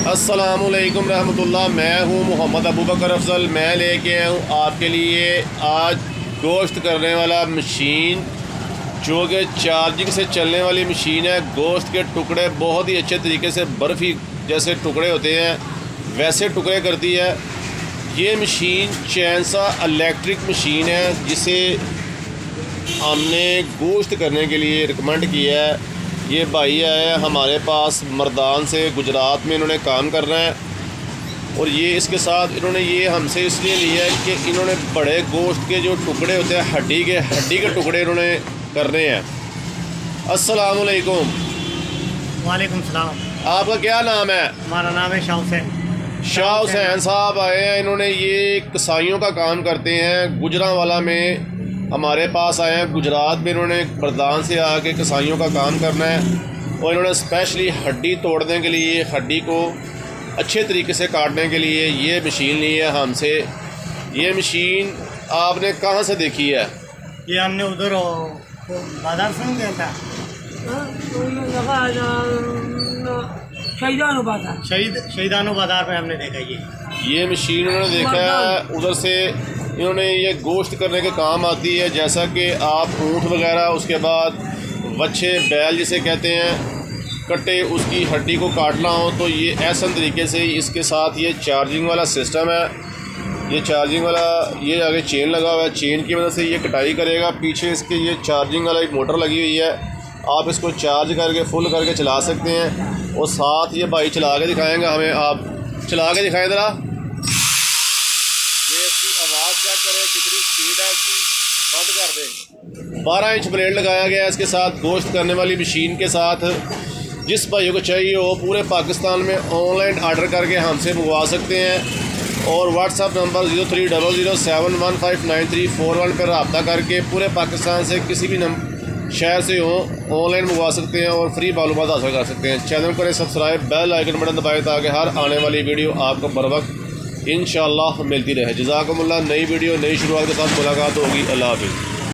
अस्सलामुअलैकुम रहमतुल्लाह। मैं हूँ मोहम्मद अबू बकर अफजल। मैं लेके आया हूँ आपके लिए आज गोश्त करने वाला मशीन, जो कि चार्जिंग से चलने वाली मशीन है। गोश्त के टुकड़े बहुत ही अच्छे तरीके से बर्फ़ी जैसे टुकड़े होते हैं वैसे टुकड़े करती है। ये मशीन चैनसा इलेक्ट्रिक मशीन है, जिसे हमने गोश्त करने के लिए रिकमेंड किया है। ये भाई आए हमारे पास मर्दान से, गुजरात में इन्होंने काम करना है। और ये इसके साथ इन्होंने ये हमसे इसलिए लिया है कि इन्होंने बड़े गोश्त के जो टुकड़े होते हैं हड्डी के टुकड़े इन्होंने करने हैं। अस्सलाम वालेकुम। वालेकुम सलाम। आपका क्या नाम है? हमारा नाम है शाह हुसैन। शाह हुसैन साहब आए हैं। इन्होंने ये कसाईयों का काम करते हैं। गुजरांवाला में हमारे पास आए हैं। गुजरात में इन्होंने मर्दान से आके कसाईयों का काम करना है। और इन्होंने स्पेशली हड्डी तोड़ने के लिए, हड्डी को अच्छे तरीके से काटने के लिए ये मशीन ली है हमसे। ये मशीन आपने कहाँ से देखी है? ये हमने उधर बाजार से गया था, शहीदानो बाजार में हमने देखा। ये मशीन उन्होंने देखा है उधर से। इन्होंने ये गोश्त करने के काम आती है, जैसा कि आप ऊँट वगैरह, उसके बाद बच्चे बैल जिसे कहते हैं, कट्टे, उसकी हड्डी को काटना हो तो ये ऐसा तरीके से इसके साथ ये चार्जिंग वाला सिस्टम है। ये चार्जिंग वाला ये आगे चेन लगा हुआ है, चेन की मदद से ये कटाई करेगा। पीछे इसके ये चार्जिंग वाला एक मोटर लगी हुई है। आप इसको चार्ज करके फुल करके चला सकते हैं। और साथ ये भाई चला के दिखाएंगे हमें। आप चला के दिखाएं ज़रा। ये इसकी आवाज़ चेक करें कितनी स्पीड है इसकी, बंद कर दें। 12 इंच ब्लेड लगाया गया है इसके साथ। गोश्त करने वाली मशीन के साथ जिस भाइयों को चाहिए हो पूरे पाकिस्तान में ऑनलाइन आर्डर करके हमसे मंगवा सकते हैं। और व्हाट्सअप नंबर 0300715941 पर रब्ता करके पूरे पाकिस्तान से किसी भी शहर से हो ऑनलाइन मंगवा सकते हैं और फ्री मालूमात हासिल कर सकते हैं। चैनल करें सब्सक्राइब, बेल आइकन बटन दबाएं ताकि हर आने वाली वीडियो आपको बर वक्त इंशाअल्लाह मिलती रहे। जज़ाकुमुल्लाह। नई वीडियो नई शुरुआत के साथ मुलाकात होगी। अल्लाह हाफ़िज़।